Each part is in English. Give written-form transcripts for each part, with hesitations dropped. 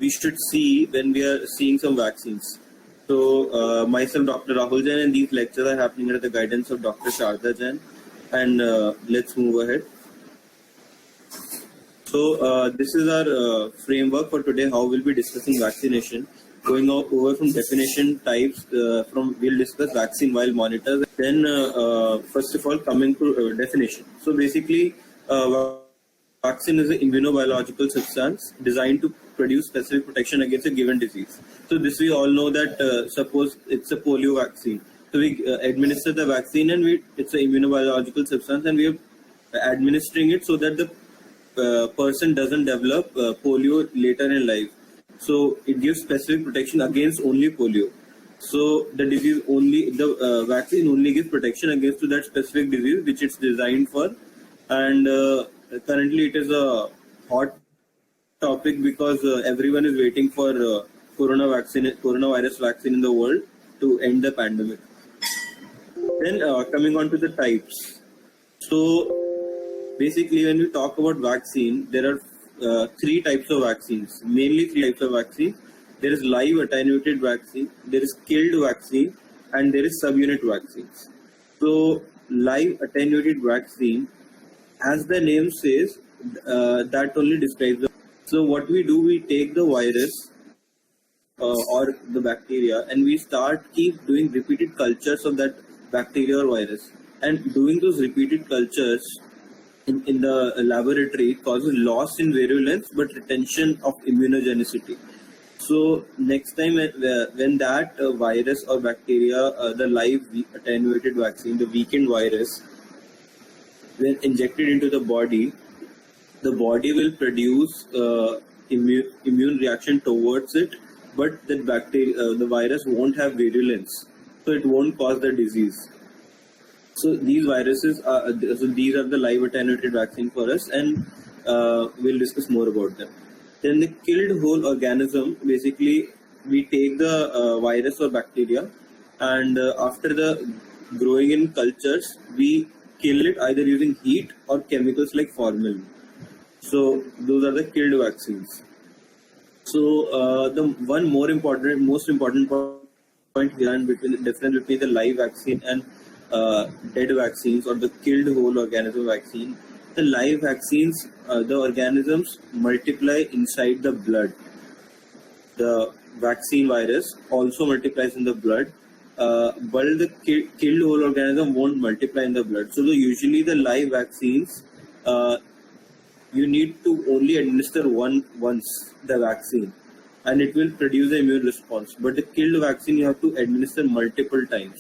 we should see when we are seeing some vaccines. So myself, Dr. Rahul Jain, and these lectures are happening under the guidance of Dr. Sharda Jain. And let's move ahead. So this is our framework for today, how we'll be discussing vaccination. Going over from definition types, we'll discuss vaccine while monitors. Then first of all, coming to definition. So basically, vaccine is an immunobiological substance designed to produce specific protection against a given disease. So this we all know that suppose it's a polio vaccine. So we administer the vaccine and it's an immunobiological substance and we are administering it so that the person doesn't develop polio later in life. So it gives specific protection against only polio. So the vaccine only gives protection against that specific disease which it's designed for. And currently it is a hot topic because everyone is waiting for coronavirus vaccine in the world to end the pandemic. Then coming on to the types. So basically when we talk about vaccine, there are three types of vaccines, mainly three types of vaccine. There is live attenuated vaccine, there is killed vaccine, and there is subunit vaccines. So live attenuated vaccine, as the name says, that only describes. So what we do, we take the virus or the bacteria and we keep doing repeated cultures of that bacteria or virus. And doing those repeated cultures in the laboratory causes loss in virulence but retention of immunogenicity. So next time when that virus or bacteria, the live attenuated vaccine, the weakened virus, when injected into the body will produce immune reaction towards it, but the the virus won't have virulence, so it won't cause the disease. So these viruses these are the live attenuated vaccine for us, and we'll discuss more about them. Then the killed whole organism, basically we take the virus or bacteria, and after the growing in cultures, we kill it either using heat or chemicals like formalin. So those are the killed vaccines. So the most important point here and between the difference between the live vaccine and dead vaccines or the killed whole organism vaccine. The live vaccines, the organisms multiply inside the blood. The vaccine virus also multiplies in the blood, but the killed whole organism won't multiply in the blood. So usually the live vaccines, you need to only administer once the vaccine and it will produce an immune response. But the killed vaccine you have to administer multiple times.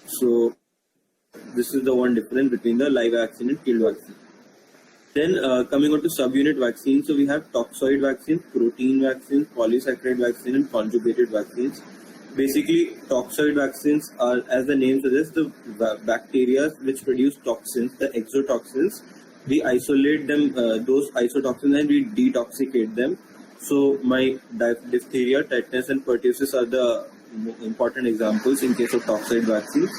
So this is the one difference between the live vaccine and killed vaccine. Then coming on to subunit vaccines, so we have toxoid vaccines, protein vaccines, polysaccharide vaccine, and conjugated vaccines. Basically, toxoid vaccines are, as the name suggests, the bacteria which produce toxins, the exotoxins. We isolate them, those isotoxins, and we detoxicate them. So my diphtheria, tetanus, and pertussis are the important examples in case of toxoid vaccines.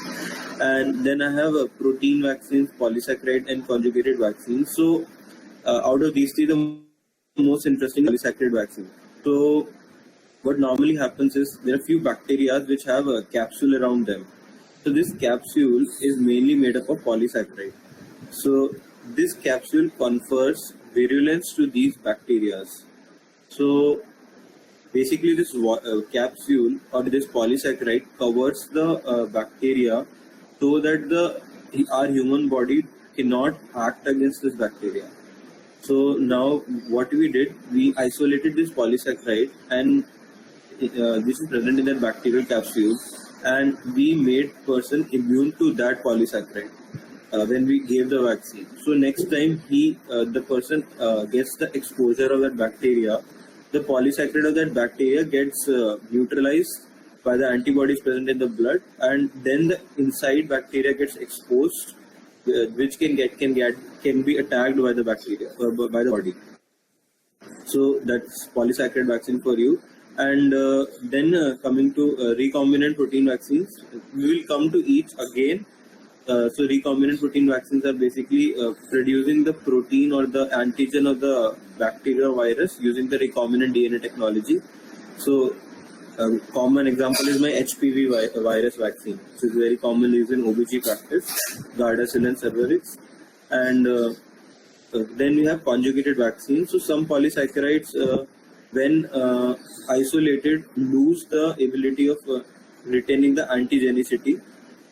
And then I have protein vaccines, polysaccharide, and conjugated vaccines. So out of these three, the most interesting is polysaccharide vaccine. So what normally happens is there are few bacteria which have a capsule around them. So this capsule is mainly made up of polysaccharide. So this capsule confers virulence to these bacteria. So basically this capsule or this polysaccharide covers the bacteria so that our human body cannot act against this bacteria. So now what we did, we isolated this polysaccharide and this is present in that bacterial capsule, and we made person immune to that polysaccharide when we gave the vaccine. So next time the person gets the exposure of that bacteria, the polysaccharide of that bacteria gets neutralized by the antibodies present in the blood, and then the inside bacteria gets exposed, which can be attacked by the bacteria or by the body. So that's polysaccharide vaccine for you. And then coming to recombinant protein vaccines, we will come to each again So recombinant protein vaccines are basically producing the protein or the antigen of the bacteria or virus using the recombinant DNA technology. So a common example is my HPV virus vaccine, which is very commonly used in OBG practice, Gardasil and Cervarix. And then we have conjugated vaccines. So some polysaccharides, when isolated, lose the ability of retaining the antigenicity,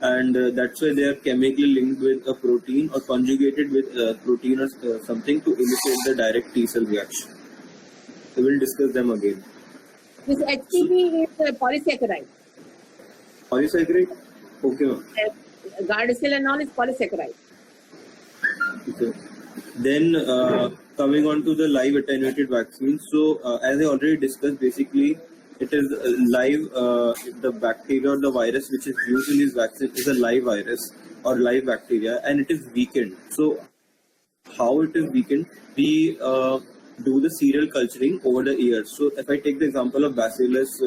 and that's why they are chemically linked with a protein or conjugated with a protein or something to elicit the direct T cell reaction. So we'll discuss them again. This HPV is a polysaccharide. Polysaccharide? Okay, ma'am. Gardasil and all is polysaccharide. Okay. Then coming on to the live attenuated vaccines. So as I already discussed, basically it is live, the bacteria or the virus which is used in this vaccine is a live virus or live bacteria, and it is weakened. So how it is weakened? We do the serial culturing over the years. So if I take the example of Bacillus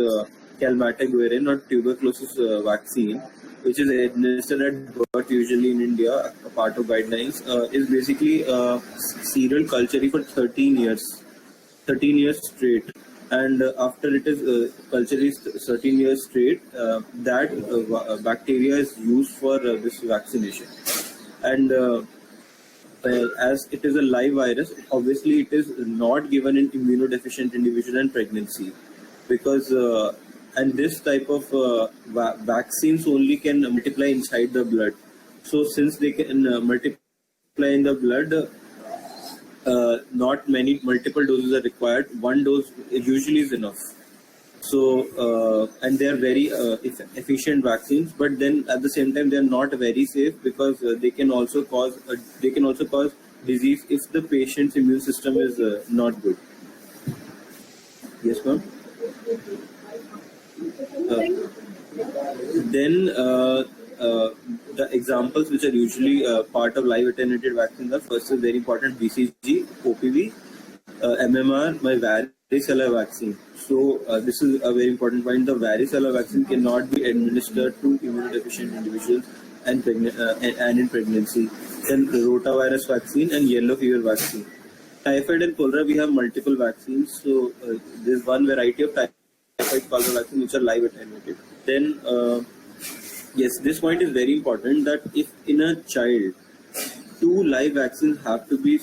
calmette-guerin or tuberculosis vaccine, which is administered at birth usually in India, a part of guidelines, is basically serial culturing for 13 years straight. And after it is cultured 13 years straight, that bacteria is used for this vaccination. And as it is a live virus, obviously it is not given in immunodeficient individual and pregnancy, because and this type of vaccines only can multiply inside the blood. So since they can multiply in the blood, not many multiple doses are required. One dose usually is enough. So and they are very efficient vaccines, but then at the same time they are not very safe, because they can also cause disease if the patient's immune system is not good. Yes, ma'am. Then the examples which are usually part of live attenuated vaccines are, first is very important, BCG, OPV, MMR, my varicella vaccine. So this is a very important point. The varicella vaccine cannot be administered to immunodeficient individuals and in pregnancy. Then rotavirus vaccine and yellow fever vaccine. Typhoid and cholera, we have multiple vaccines. So there's one variety of typhoid cholera vaccine which are live attenuated. Then yes, this point is very important, that if in a child 2 live vaccines have to be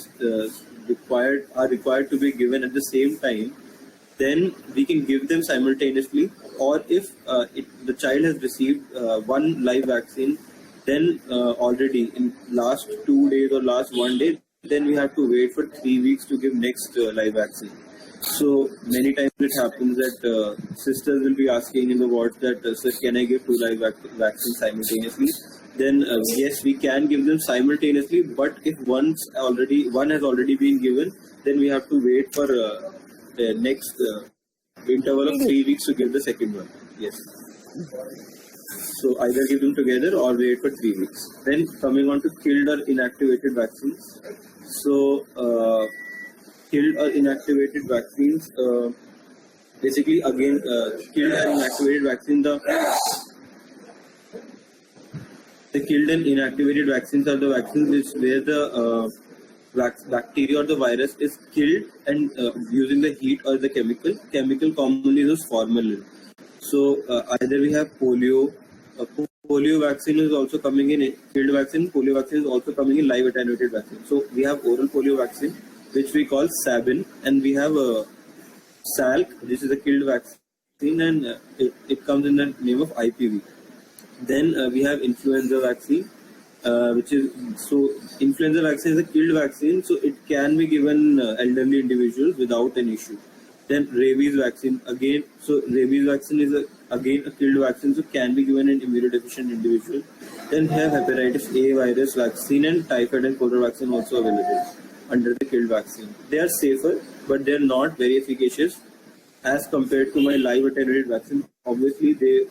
required to be given at the same time, then we can give them simultaneously. Or if the child has received 1 live vaccine, then already in last 2 days or last 1 day, then we have to wait for 3 weeks to give next live vaccine. So many times it happens that sisters will be asking in the wards that, sir, can I give 2 live vaccines simultaneously? Then yes, we can give them simultaneously, but if one has already been given, then we have to wait for the next interval of 3 weeks to give the second one. Yes. So either give them together or wait for 3 weeks. Then coming on to killed or inactivated vaccines. So killed or inactivated vaccines, basically again killed and inactivated vaccine, the killed and inactivated vaccines are the vaccines where the bacteria or the virus is killed and using the heat or the chemical commonly is formalin. So either we have polio. Polio vaccine is also coming in killed vaccine. Polio vaccine is also coming in live attenuated vaccine. So we have oral polio vaccine, which we call Sabin, and we have Salk. This is a killed vaccine, and it comes in the name of IPV. Then we have influenza vaccine, which is, so influenza vaccine is a killed vaccine, so it can be given elderly individuals without an issue. Then rabies vaccine again, so rabies vaccine is again a killed vaccine, so can be given in immunodeficient individuals. Then we have hepatitis A virus vaccine and typhoid and cholera vaccine also available under the killed vaccine. They are safer, but they are not very efficacious as compared to my live attenuated vaccine. Obviously, they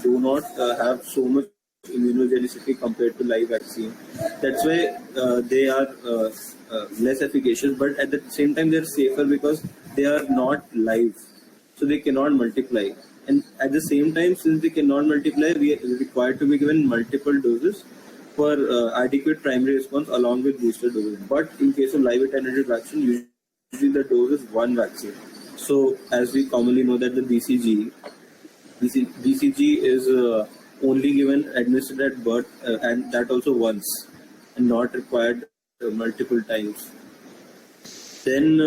do not have so much immunogenicity compared to live vaccine. That's why they are less efficacious, but at the same time they are safer because they are not live, so they cannot multiply. And at the same time, since they cannot multiply, we are required to be given multiple doses. for adequate primary response along with booster doses. But in case of live attenuated vaccine, usually the dose is one vaccine. So as we commonly know that the BCG is only given administered at birth and that also once and not required multiple times. Then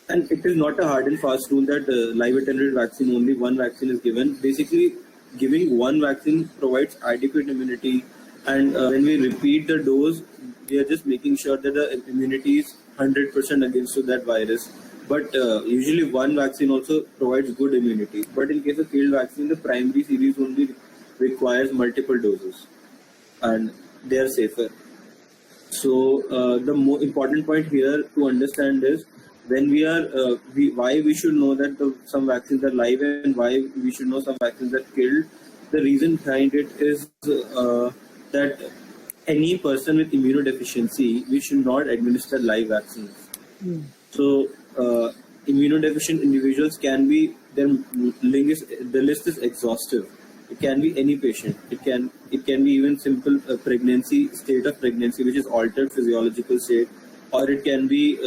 and it is not a hard and fast rule that live attenuated vaccine only one vaccine is given. Basically, giving one vaccine provides adequate immunity, and when we repeat the dose, we are just making sure that the immunity is 100% against that virus. But usually one vaccine also provides good immunity. But in case of field vaccine, the primary series only requires multiple doses, and they are safer. So the more important point here to understand is when we are why we should know that some vaccines are live and why we should know some vaccines are killed. The reason behind it is that any person with immunodeficiency, we should not administer live vaccines. So immunodeficient individuals can be, the list is exhaustive. It can be any patient. It can be even simple state of pregnancy which is altered physiological state, or it can be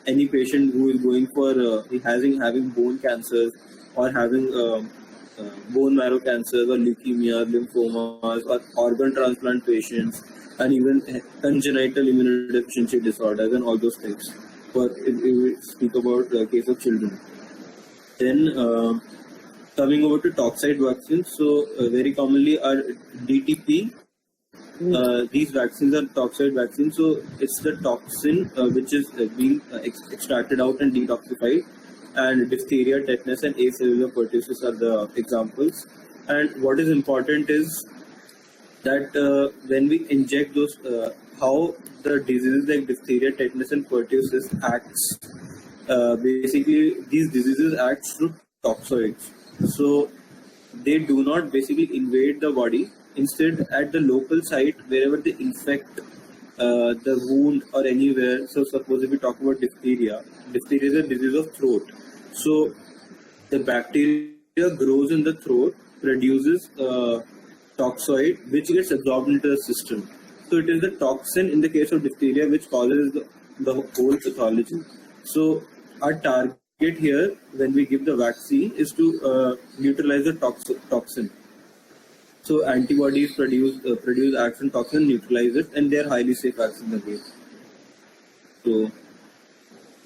any patient who is going for having bone cancers or having bone marrow cancers or leukemia, lymphomas, or organ transplant patients, and even congenital immunodeficiency disorders and all those things. If we speak about the case of children. Then coming over to toxoid vaccines, so very commonly are DTP. These vaccines are toxoid vaccines, so it's the toxin which is being extracted out and detoxified, and diphtheria, tetanus, and acellular pertussis are the examples. And what is important is that when we inject those, how the diseases like diphtheria, tetanus, and pertussis acts. Basically, these diseases act through toxoids. So they do not basically invade the body. Instead, at the local site, wherever they infect the wound or anywhere. So suppose if we talk about diphtheria is a disease of throat. So the bacteria grows in the throat, produces toxoid, which gets absorbed into the system. So it is the toxin in the case of diphtheria which causes the whole pathology. So our target here when we give the vaccine is to neutralize the toxin. So antibodies produce action toxin, neutralize it, and they are highly safe vaccines again. So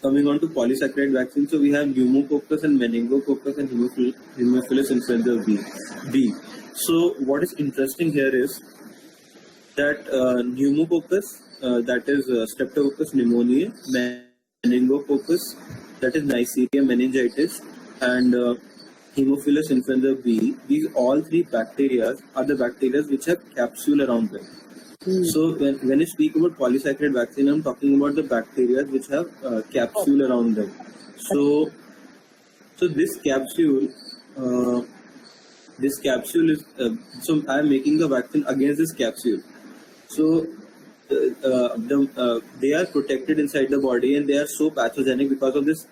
coming on to polysaccharide vaccines, so we have pneumococcus and meningococcus and Haemophilus influenza B. So what is interesting here is that pneumococcus, that is Streptococcus pneumoniae, meningococcus, that is Neisseria meningitis, and Haemophilus influenza B. These all three bacteria are the bacteria which have capsule around them. So when I speak about polysaccharide vaccine, I'm talking about the bacteria which have capsule around them. So this capsule is so I'm making the vaccine against this capsule. So they are protected inside the body and they are so pathogenic because of this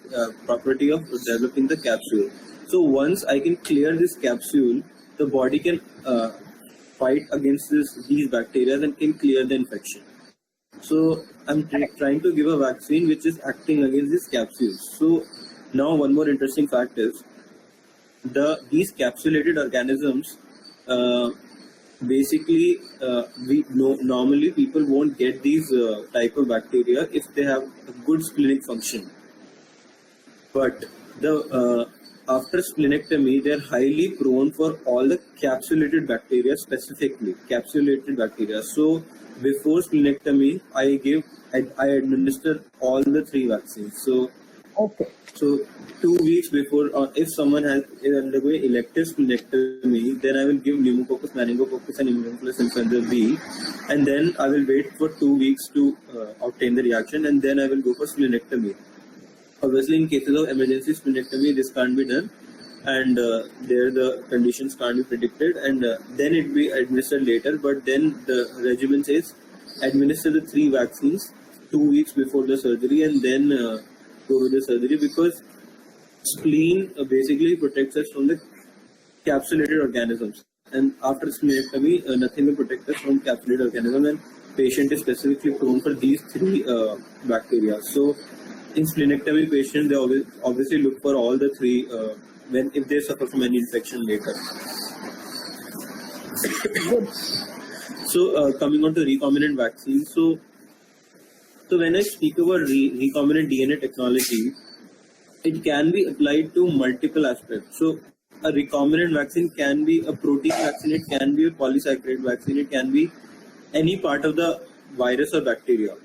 property of developing the capsule. So once I can clear this capsule, the body can fight against these bacteria and can clear the infection. So I'm trying to give a vaccine which is acting against these capsules. So now one more interesting fact is these capsulated organisms basically normally people won't get these type of bacteria if they have a good splenic function. But after splenectomy, they are highly prone for all the capsulated bacteria, specifically capsulated bacteria. So before splenectomy, I administer all the three vaccines. So okay. So 2 weeks before, if someone is undergoing elective splenectomy, then I will give pneumococcus, meningococcus, and Haemophilus influenza B, and then I will wait for 2 weeks to obtain the reaction, and then I will go for splenectomy. Obviously, in cases of emergency splenectomy, this can't be done, and there the conditions can't be predicted, and then it will be administered later. But then the regimen says administer the three vaccines 2 weeks before the surgery, and then go with the surgery, because spleen basically protects us from the capsulated organisms. and after splenectomy, nothing will protect us from capsulated organism, and patient is specifically prone for these three bacteria. So in splenectomy patients, they obviously look for all the three if they suffer from any infection later. So coming on to recombinant vaccines, so when I speak about recombinant DNA technology, it can be applied to multiple aspects. So a recombinant vaccine can be a protein vaccine, it can be a polysaccharide vaccine, it can be any part of the virus or bacteria.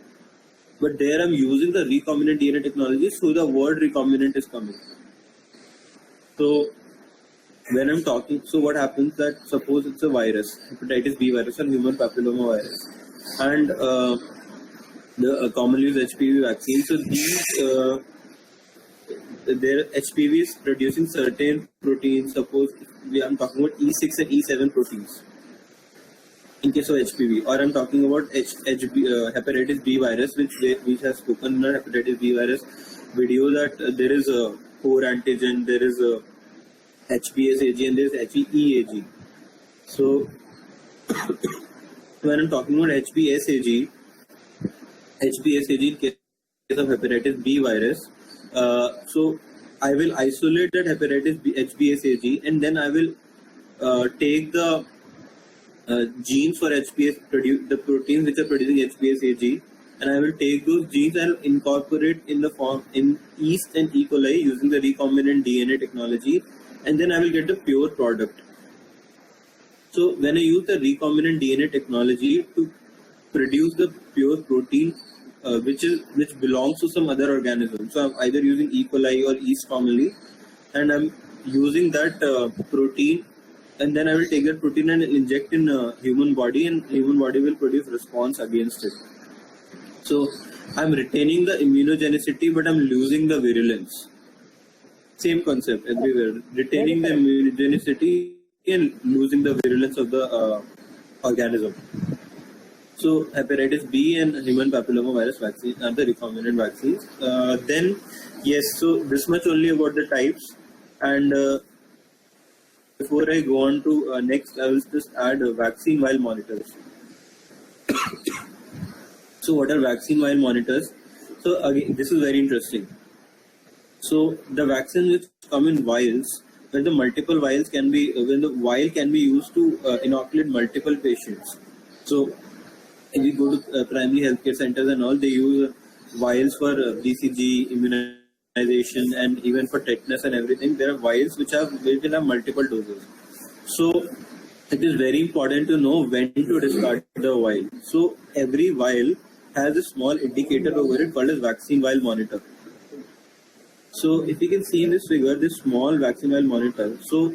But there I'm using the recombinant DNA technology, so the word recombinant is coming. So when I'm talking, so what happens that suppose it's a virus, hepatitis B virus or human papilloma virus, and the commonly used HPV vaccine. So these their HPV is producing certain proteins. Suppose I'm talking about E6 and E7 proteins in case of HPV, or I'm talking about hepatitis B virus, which has spoken in the hepatitis B virus video that there is a core antigen, there is a HBsAg, and there is HEAG. So when I'm talking about HBsAg in case of hepatitis B virus, so I will isolate that hepatitis B, HBsAg, and then I will take the genes for the proteins which are producing HBsAg, and I will take those genes and incorporate in yeast and E. coli using the recombinant DNA technology, and then I will get the pure product. So when I use the recombinant DNA technology to produce the pure protein, which belongs to some other organism. So I'm either using E. coli or yeast commonly, and I'm using that protein, and then I will take that protein and inject in human body, and human body will produce response against it. So I'm retaining the immunogenicity, but I'm losing the virulence. Same concept everywhere, retaining the immunogenicity and losing the virulence of the organism. So hepatitis B and human papillomavirus vaccine are the recombinant vaccines. Then yes, so this much only about the types. And before I go on to next, I will just add vaccine while monitors. So what are vaccine while monitors? So again, this is very interesting. So the vaccines which come in vials, when the multiple vials can be, when the vial can be used to inoculate multiple patients. So if we go to primary healthcare centers and all, they use vials for BCG, immunization, and even for tetanus and everything. There are vials which have multiple doses. So it is very important to know when to discard the vial. So every vial has a small indicator over it called as vaccine vial monitor. So if you can see in this figure, this small vaccine vial monitor. So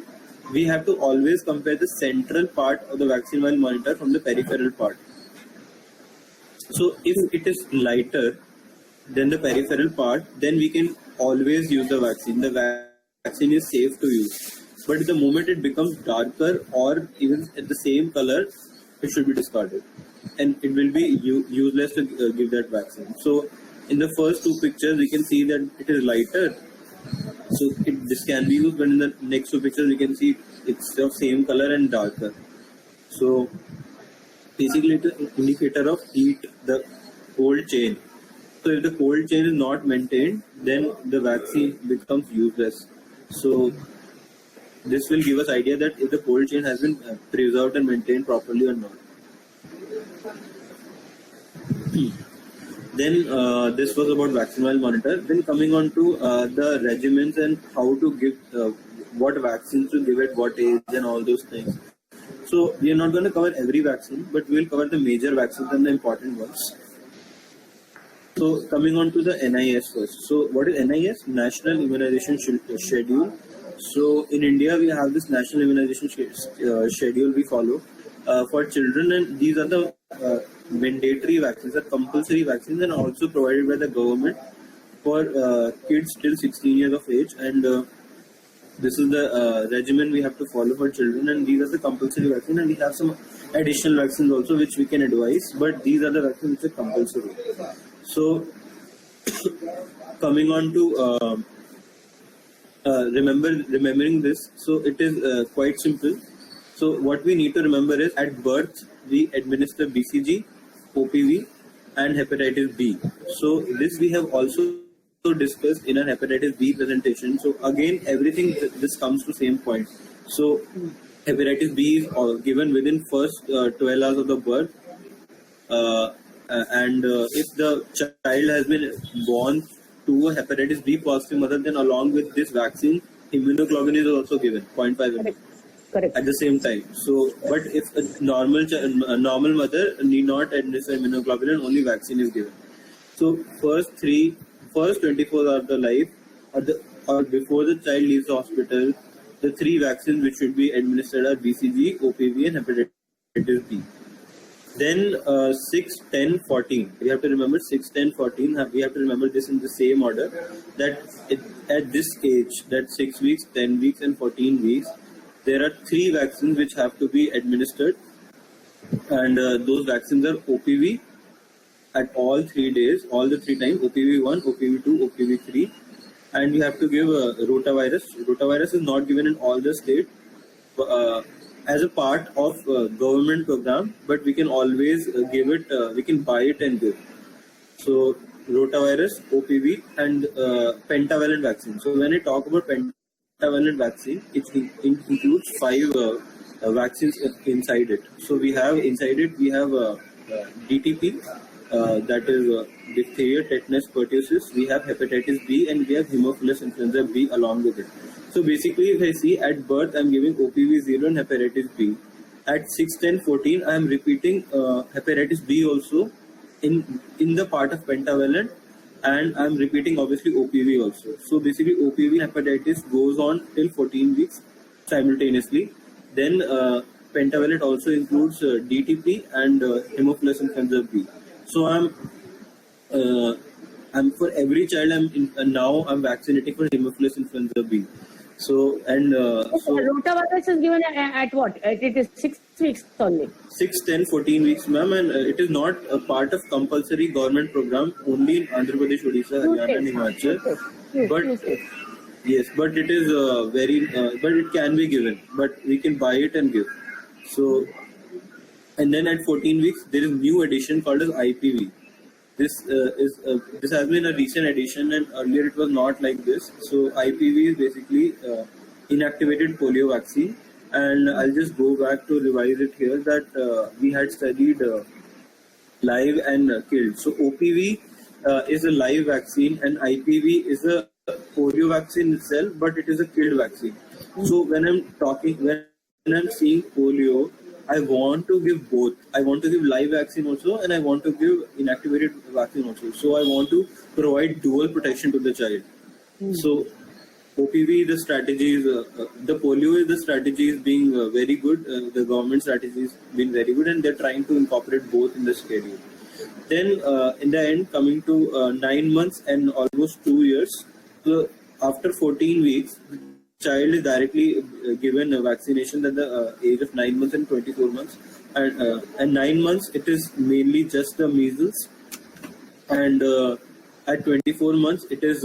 we have to always compare the central part of the vaccine vial monitor from the peripheral part. So if it is lighter than the peripheral part, then we can always use the vaccine. The vaccine is safe to use. But the moment it becomes darker or even at the same color, it should be discarded. And it will be useless to give that vaccine. So in the first two pictures, we can see that it is lighter. So this can be used, but in the next two pictures, we can see it's of same color and darker. So basically, it's an indicator of heat, the cold chain. So if the cold chain is not maintained, then the vaccine becomes useless. So this will give us idea that if the cold chain has been preserved and maintained properly or not. Then this was about vaccine vial monitor. Then coming on to the regimens and how to give, what vaccines to give at what age and all those things. So we are not going to cover every vaccine, but we will cover the major vaccines and the important ones. So coming on to the NIS first. So what is NIS? National Immunization Schedule. So in India, we have this national immunization schedule we follow for children, and these are the mandatory vaccines, are compulsory vaccines, and also provided by the government for kids till 16 years of age. And this is the regimen we have to follow for children, and these are the compulsory vaccines, and we have some additional vaccines also which we can advise, but these are the vaccines which are compulsory. So coming on to remembering this, so it is quite simple. So what we need to remember is at birth we administer BCG, OPV, and hepatitis B. So this we have also discussed in our hepatitis B presentation. So again, everything this comes to same point. So hepatitis B is given within first 12 hours of the birth, and if the child has been born to a hepatitis B positive mother, then along with this vaccine, immunoglobulin is also given 0.5 ml. Correct. At the same time. So, but if a normal mother need not administer immunoglobulin, only vaccine is given. So, first 24 hours of the life, or before the child leaves the hospital, the 3 vaccines which should be administered are BCG, OPV, and hepatitis B. Then 6, 10, 14. We have to remember 6, 10, 14. We have to remember this in the same order. That at this age, that 6 weeks, 10 weeks, and 14 weeks, there are 3 vaccines which have to be administered, and those vaccines are OPV at all 3 days, all the 3 times, OPV1, OPV2, OPV3, and we have to give rotavirus. Rotavirus is not given in all the states as a part of government program, but we can always give it, we can buy it and give. So rotavirus, OPV, and pentavalent vaccine. So when I talk about pentavalent vaccine, it includes 5 vaccines inside it. So we have inside it, we have DTP, that is diphtheria, tetanus, pertussis. We have hepatitis B, and we have Haemophilus influenza B along with it. So basically, if I see at birth, I'm giving OPV0 and hepatitis B. At 6, 10, 14, I'm repeating hepatitis B also in the part of pentavalent, and I'm repeating obviously OPV also. So basically OPV hepatitis goes on till 14 weeks simultaneously. Then pentavalent also includes DTP and Haemophilus influenza B. So I'm for every child now I'm vaccinating for Haemophilus influenza B. So and so rotavirus is given at what? It is 6 weeks only. 6, 10, 14 weeks, ma'am, and it is not a part of compulsory government program, only in Andhra Pradesh, Odisha, Haryana, and Himachal. But yes, but it is but it can be given, but we can buy it and give. So, and then at 14 weeks, there is new addition called as IPV. This has been a recent addition, and earlier it was not like this. So IPV is basically inactivated polio vaccine, and I'll just go back to revise it here that we had studied live and killed. So OPV is a live vaccine, and IPV is a polio vaccine itself, but it is a killed vaccine. So when I'm seeing polio, I want to give both. I want to give live vaccine also, and I want to give inactivated vaccine also. So I want to provide dual protection to the child. So OPV, the strategies, the polio is the strategy is being very good. The government strategy is being very good, and they're trying to incorporate both in the schedule. Then in the end, coming to 9 months and almost 2 years, so after 14 weeks, child is directly given a vaccination at the age of 9 months and 24 months. And 9 months, it is mainly just the measles. And at 24 months, it is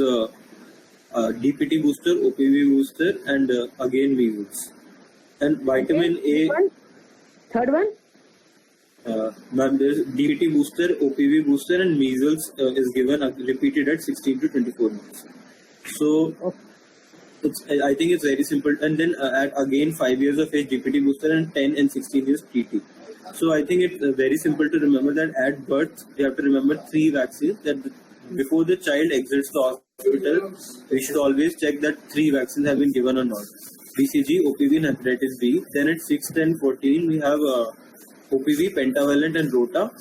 DPT booster, OPV booster, and again measles. And vitamin A. Third one? Ma'am, there is DPT booster, OPV booster, and measles is given repeated at 16 to 24 months. So. I think it's very simple, and then at again 5 years of age DPT booster, and 10 and 16 years TT. So I think it's very simple to remember that at birth you have to remember 3 vaccines. That before the child exits the hospital, we should always check that 3 vaccines have been given or not: BCG, OPV, and hepatitis B. Then at 6, 10, 14 we have OPV, pentavalent, and rota,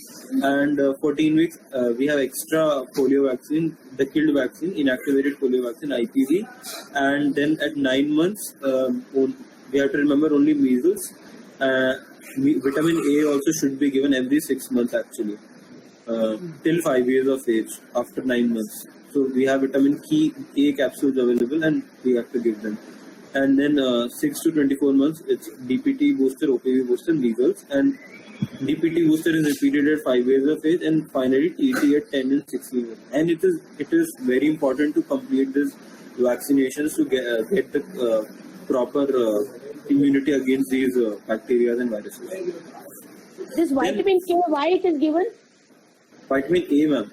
and 14 weeks we have extra polio vaccine, the killed vaccine, inactivated polio vaccine, IPV, and then at 9 months we have to remember only measles. Vitamin A also should be given every 6 months actually, till 5 years of age after 9 months. So we have vitamin A capsules available, and we have to give them. And then 6 to 24 months, it's DPT booster, OPV booster, measles, and DPT booster is repeated at 5 years of age, and finally TT at 10 and 16 years. And it is very important to complete this vaccinations to get the proper immunity against these bacteria and viruses. This vitamin K, why it is given? Vitamin A, ma'am.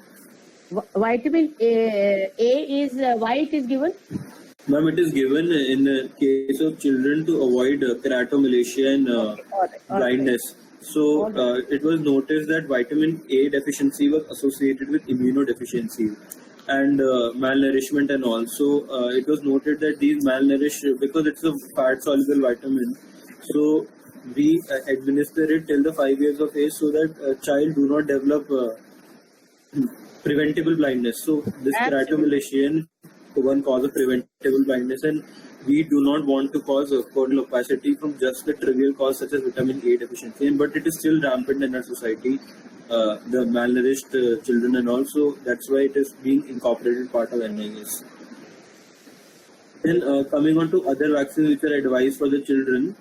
Vitamin A is why it is given? Ma'am, it is given in the case of children to avoid keratomalacia and All right. blindness. So it was noticed that vitamin A deficiency was associated with immunodeficiency and malnourishment, and also it was noted that these malnourished, because it's a fat soluble vitamin, so we administer it till the 5 years of age so that a child do not develop preventable blindness. So this keratomalacia, one cause of preventable blindness, and we do not want to cause corneal opacity from just a trivial cause such as vitamin A deficiency. But it is still rampant in our society, the malnourished children, and also that's why it is being incorporated part of NIS. Then coming on to other vaccines which are advised for the children.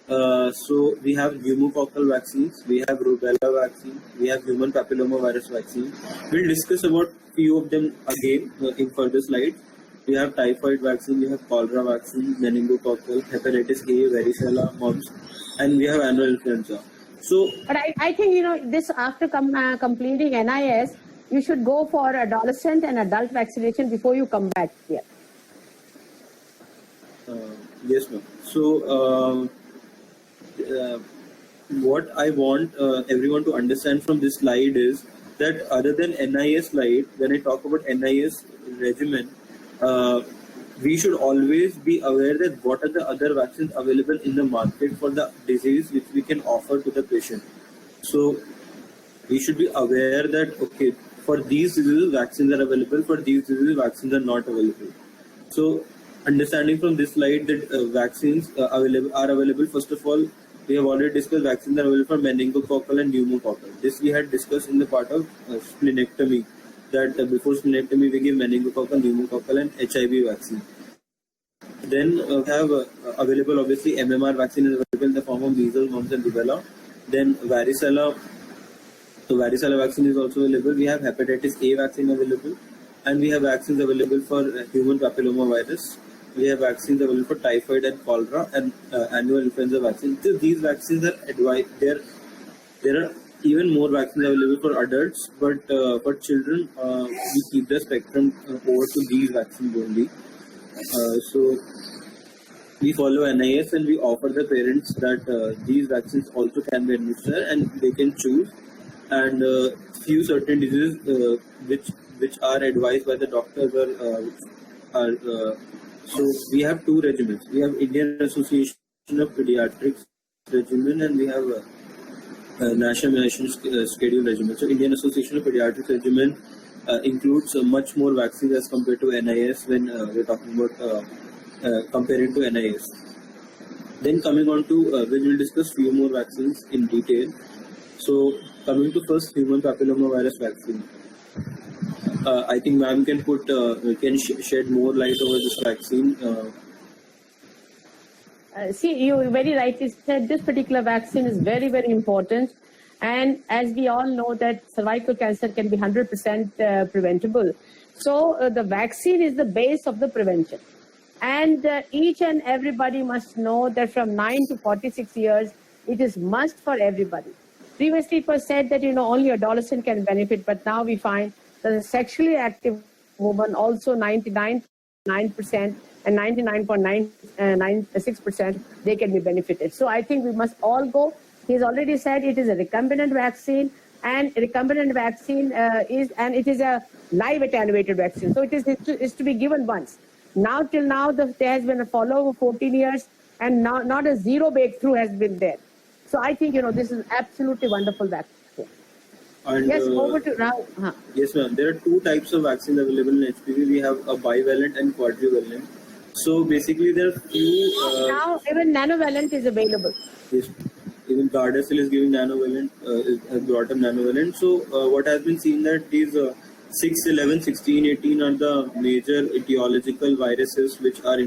So we have pneumococcal vaccines, we have rubella vaccine, we have human papillomavirus vaccine. We'll discuss about few of them again in further slides. We have typhoid vaccine, we have cholera vaccine, meningococcal, hepatitis A, varicella, mumps, and we have annual influenza. So, but I think this after completing NIS, you should go for adolescent and adult vaccination before you come back here. Yes, ma'am. So. What I want everyone to understand from this slide is that other than NIS slide, when I talk about NIS regimen, we should always be aware that what are the other vaccines available in the market for the disease which we can offer to the patient. So we should be aware that, okay, for these diseases, vaccines are available, for these diseases, vaccines are not available. So understanding from this slide that vaccines are available, first of all, we have already discussed vaccines are available for meningococcal and pneumococcal. This we had discussed in the part of splenectomy, that before splenectomy we give meningococcal, pneumococcal and HIV vaccine. Then we have available, obviously, MMR vaccine is available in the form of measles, mumps and rubella. Then varicella, so varicella vaccine is also available. We have hepatitis A vaccine available, and we have vaccines available for human papillomavirus. We have vaccines available for typhoid and cholera and annual influenza vaccine. So these vaccines are advised. There are even more vaccines available for adults, but for children, we keep the spectrum over to these vaccines only. So we follow NIS and we offer the parents that these vaccines also can be administered and they can choose. And few certain diseases which are advised by the doctors are so we have two regimens. We have Indian Association of Pediatrics regimen and we have National Immunization Schedule regimen. So Indian Association of Pediatrics regimen includes much more vaccines as compared to NIS when we're talking about comparing to NIS. Then coming on to, we will discuss few more vaccines in detail. So coming to first human papillomavirus vaccine. I think ma'am can shed more light over this vaccine. See, you very rightly said this particular vaccine is very, very important. And as we all know that cervical cancer can be 100% preventable. So the vaccine is the base of the prevention. And each and everybody must know that from 9 to 46 years, it is must for everybody. Previously, it was said that, only adolescent can benefit, but now we find that a sexually active woman also 99.9% and 99.96% they can be benefited. So I think we must all go. He's already said it is a recombinant vaccine, and recombinant vaccine it is a live attenuated vaccine. So it is to be given once. Now till now there has been a follow of 14 years, and now not a zero breakthrough has been there. So I think this is absolutely wonderful vaccine. And, yes, over to now. Yes, ma'am. There are two types of vaccines available in HPV. We have a bivalent and quadrivalent. So basically, there are few. Now even nanovalent is available. Yes, even Gardasil is giving nanovalent. Has brought up nanovalent. So what has been seen that these 6, 11, 16, 18 are the major etiological viruses which are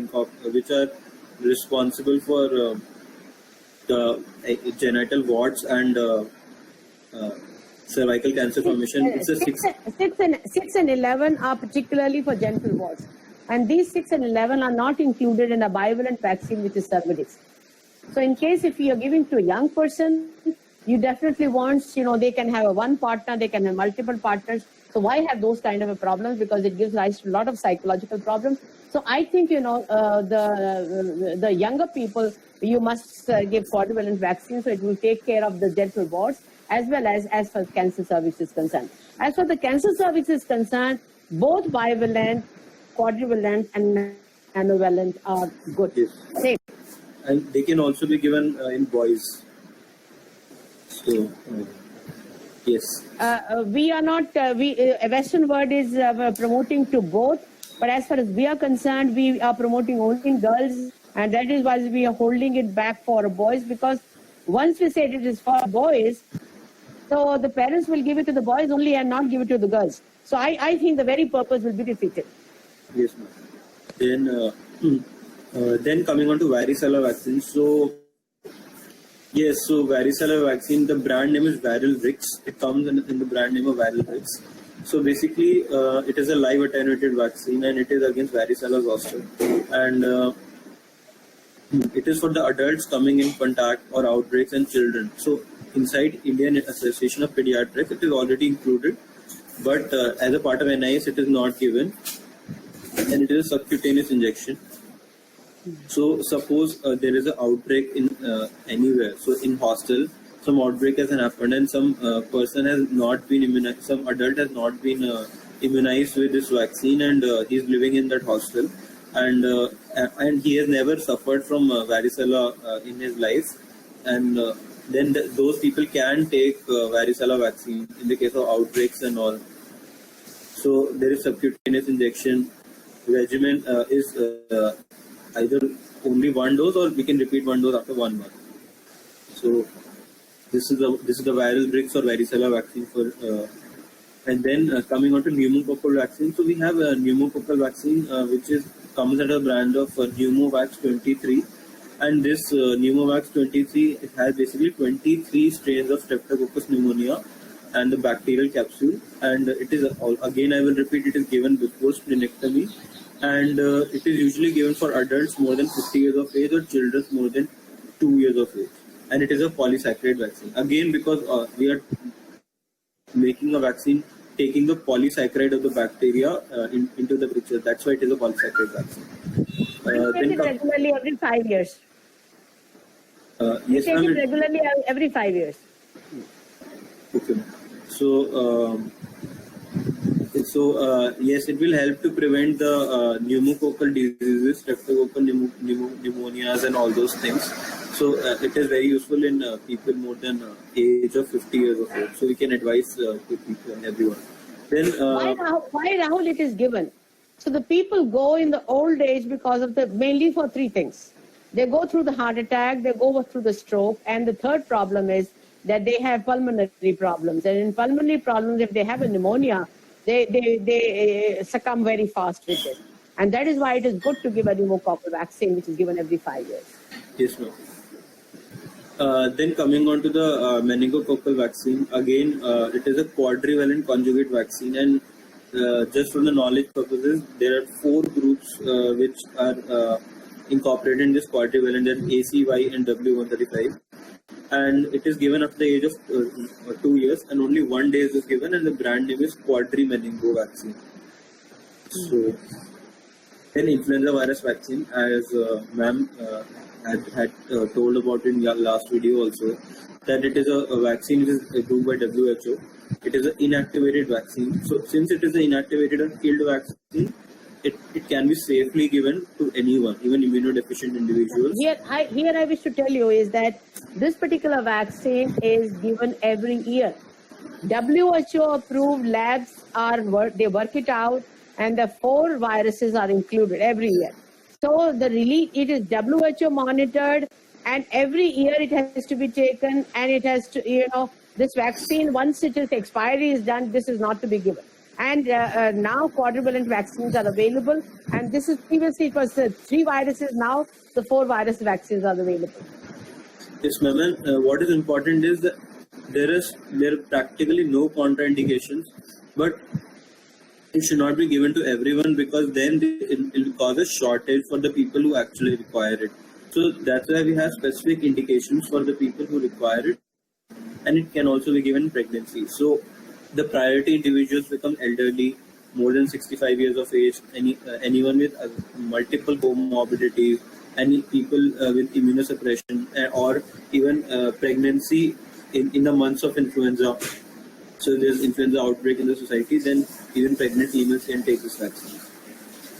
responsible for the genital warts and cervical cancer formation. It's a 6 and 11 are particularly for genital warts, and these 6 and 11 are not included in a bivalent vaccine, which is Cervarix. So in case if you're giving to a young person, you definitely want, they can have one partner, they can have multiple partners. So why have those kind of a problems? Because it gives rise to a lot of psychological problems. So I think, the younger people, you must give quadrivalent vaccine, so it will take care of the genital warts as well as far as cancer cervix is concerned. As for the cancer cervix is concerned, both bivalent, quadrivalent, and nanovalent are good. Yes. Same. And they can also be given in boys. So, yes. We are not, Western world is promoting to both, but as far as we are concerned, we are promoting only in girls, and that is why we are holding it back for boys, because once we say it is for boys, so the parents will give it to the boys only and not give it to the girls. So I think the very purpose will be defeated. Yes, ma'am. Then coming on to varicella vaccine. So, yes, so varicella vaccine, the brand name is Varilrix. It comes in the brand name of Varilrix. So basically, it is a live attenuated vaccine and it is against varicella zoster. And it is for the adults coming in contact or outbreaks and children. So inside Indian Association of Pediatrics, it is already included. But as a part of NIS, it is not given. And it is a subcutaneous injection. So suppose there is an outbreak in anywhere. So in hostel, some outbreak has happened and some person has not been immunized, some adult has not been immunized with this vaccine, and he is living in that hostel, and he has never suffered from varicella in his life, and then those people can take varicella vaccine in the case of outbreaks and all. So there is subcutaneous injection. Regimen is either only one dose, or we can repeat one dose after 1 month. So this is the Varilrix or varicella vaccine for. And then coming on to pneumococcal vaccine. So we have a pneumococcal vaccine which comes under the brand of Pneumovax 23, and this Pneumovax 23, it has basically 23 strains of Streptococcus pneumonia and the bacterial capsule, and it is again, I will repeat, it is given before splenectomy, and it is usually given for adults more than 50 years of age or children more than 2 years of age, and it is a polysaccharide vaccine. Again, because we are making a vaccine taking the polysaccharide of the bacteria into the picture, that's why it is a polysaccharide vaccine. You take it regularly every 5 years. Yes, you take it regularly every 5 years. Okay. So, yes, it will help to prevent the pneumococcal diseases, streptococcal pneumonias, and all those things. So, it is very useful in people more than age of 50 years of age. So, we can advise to people and everyone. Then, why Rahul it is given? So, the people go in the old age because of mainly for 3 things. They go through the heart attack, they go through the stroke, and the third problem is that they have pulmonary problems. And in pulmonary problems, if they have a pneumonia, they succumb very fast with it. And that is why it is good to give a pneumococcal vaccine, which is given every 5 years. Yes, ma'am. Then coming on to the meningococcal vaccine, again, it is a quadrivalent conjugate vaccine. And just from the knowledge purposes, there are 4 groups which are incorporated in this quadrivalent, that ACY and W135. And it is given up to the age of 2 years, and only 1 day is given, and the brand name is Quadrimeningo vaccine. So, then influenza virus vaccine, as ma'am had told about in your last video also, that it is a vaccine which is approved by WHO. It is an inactivated vaccine. So, since it is an inactivated and killed vaccine, it can be safely given to anyone, even immunodeficient individuals. Here I wish to tell you is that this particular vaccine is given every year. WHO approved labs they work it out, and the 4 viruses are included every year. So it is WHO monitored, and every year it has to be taken, and it has to, this vaccine, once its expiry is done, this is not to be given. And now quadrivalent vaccines are available, and this is previously it was 3 viruses, now the 4 virus vaccines are available. Yes, ma'am. What is important is that there are practically no contraindications, but it should not be given to everyone, because then it will cause a shortage for the people who actually require it. So that's why we have specific indications for the people who require it, and it can also be given in pregnancy. So the priority individuals become elderly, more than 65 years of age, anyone with multiple comorbidities, any people with immunosuppression, or even pregnancy in the months of influenza. So there's influenza outbreak in the society, then even pregnant females can take this vaccine.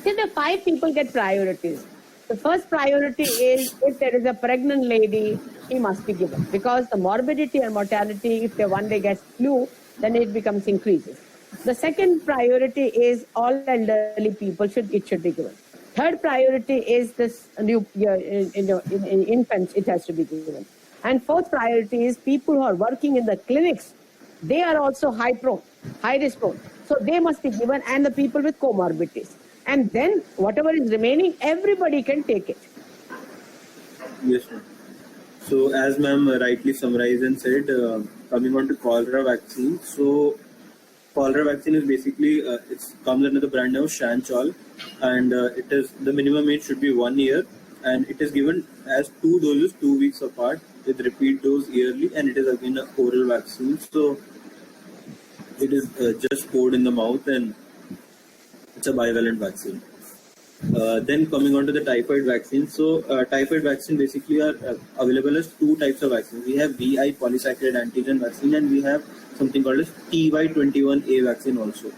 See, the 5 people get priorities. The first priority is if there is a pregnant lady, she must be given, because the morbidity and mortality, if they one day gets flu, then it becomes increases. The second priority is all elderly people should be given. Third priority is this new in infants, it has to be given. And fourth priority is people who are working in the clinics. They are also high risk prone. So they must be given, and the people with comorbidities. And then whatever is remaining, everybody can take it. Yes, ma'am. So as ma'am rightly summarized and said, coming on to cholera vaccine. So cholera vaccine is basically, it comes under the brand name Shanchol, and it is the minimum age should be 1 year, and it is given as 2 doses 2 weeks apart with repeat dose yearly, and it is again an oral vaccine. So it is just poured in the mouth, and it's a bivalent vaccine. Then coming on to the typhoid vaccine. So typhoid vaccine basically are available as 2 types of vaccines. We have VI polysaccharide antigen vaccine, and we have something called as TY21A vaccine also.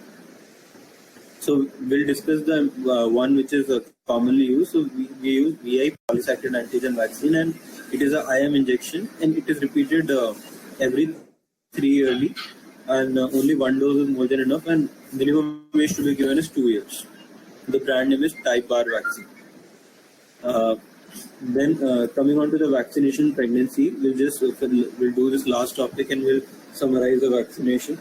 So we'll discuss the one which is commonly used. So we use VI polysaccharide antigen vaccine, and it is a IM injection, and it is repeated every 3 yearly, and only 1 dose is more than enough, and minimum age to be given is 2 years. The brand name is Type R vaccine. Then coming on to the vaccination pregnancy, we'll do this last topic and we'll summarize the vaccination.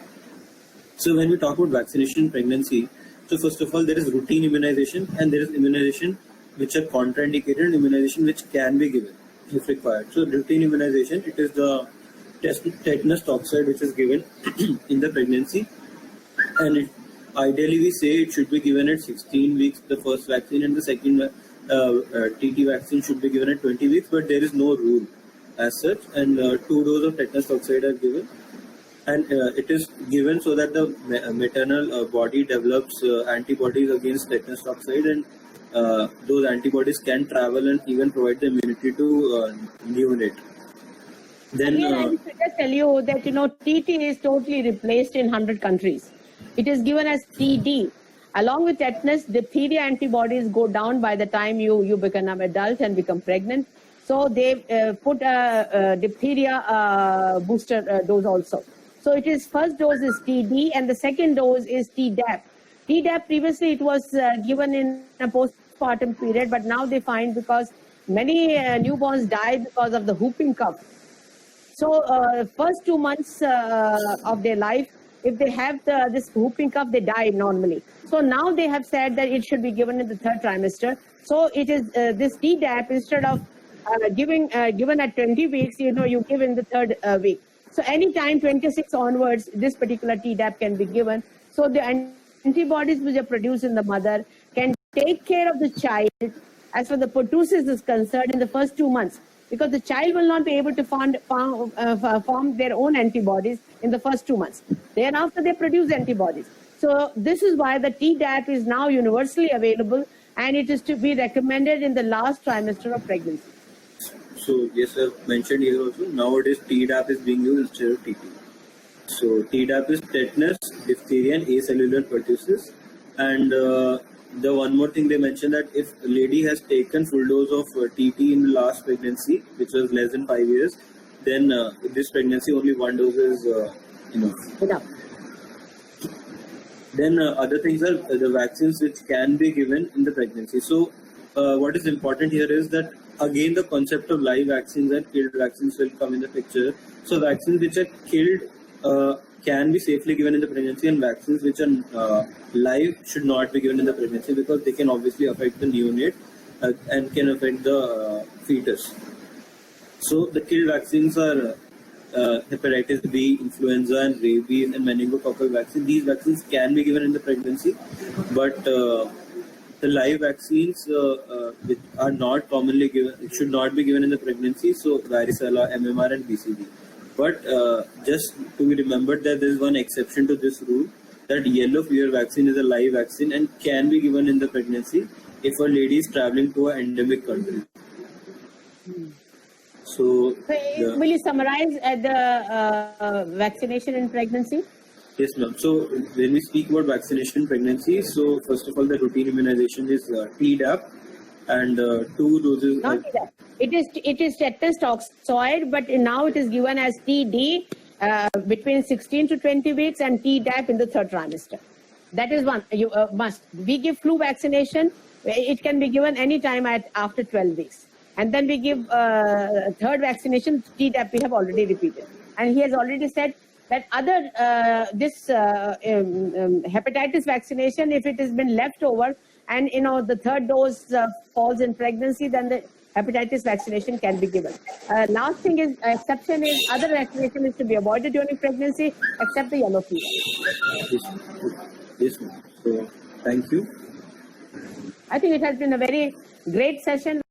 So when we talk about vaccination pregnancy, so first of all, there is routine immunization, and there is immunization which are contraindicated, and immunization which can be given if required. So routine immunization, it is the tetanus toxoid which is given in the pregnancy, and ideally we say it should be given at 16 weeks, the first vaccine, and the second TT vaccine should be given at 20 weeks, but there is no rule as such, and 2 doses of tetanus toxoid are given, and it is given so that the maternal body develops antibodies against tetanus toxoid, and those antibodies can travel and even provide the immunity to neonate. Then again, I should just tell you that TT is totally replaced in 100 countries. It is given as TD. Along with tetanus, diphtheria antibodies go down by the time you become an adult and become pregnant. So they put a diphtheria booster dose also. So it is first dose is TD, and the second dose is Tdap. Tdap previously it was given in a postpartum period, but now they find because many newborns die because of the whooping cough. So first 2 months of their life, if they have this whooping cough, they die normally. So now they have said that it should be given in the 3rd trimester. So it is this Tdap, instead of given at 20 weeks, you give in the 3rd week. So anytime 26 onwards, this particular Tdap can be given. So the antibodies which are produced in the mother can take care of the child as far as the pertussis is concerned in the first 2 months, because the child will not be able to form their own antibodies in the first 2 months. Thereafter, they produce antibodies. So this is why the Tdap is now universally available, and it is to be recommended in the last trimester of pregnancy. So yes, I've mentioned here also, nowadays Tdap is being used instead of TT. So Tdap is tetanus, diphtheria, and acellular pertussis. And the one more thing they mentioned, that if a lady has taken full dose of TT in the last pregnancy, which was less than 5 years, then in this pregnancy only 1 dose is enough. Then other things are the vaccines which can be given in the pregnancy. So what is important here is that again the concept of live vaccines and killed vaccines will come in the picture. So vaccines which are killed can be safely given in the pregnancy, and vaccines which are live should not be given in the pregnancy, because they can obviously affect the neonate and can affect the fetus. So the killed vaccines are hepatitis B, influenza, and rabies, and meningococcal vaccine. These vaccines can be given in the pregnancy, but the live vaccines which are not commonly given, it should not be given in the pregnancy. So varicella, MMR, and BCG. But just to be remembered that there is one exception to this rule, that yellow fever vaccine is a live vaccine and can be given in the pregnancy if a lady is traveling to an endemic country. So, will you summarize the vaccination in pregnancy? Yes, ma'am. So when we speak about vaccination in pregnancy, so first of all, the routine immunization is Tdap, and 2 doses. Not Tdap. It is tetanus toxoid, but now it is given as TD between 16 to 20 weeks and Tdap in the 3rd trimester. That is one you must. We give flu vaccination. It can be given any time after 12 weeks. And then we give 3rd vaccination, Tdap, we have already repeated. And he has already said that other, hepatitis vaccination, if it has been left over and, the 3rd dose falls in pregnancy, then the hepatitis vaccination can be given. Last thing is, exception is, other vaccination is to be avoided during pregnancy, except the yellow fever. Yes, ma'am. So, thank you. I think it has been a very great session.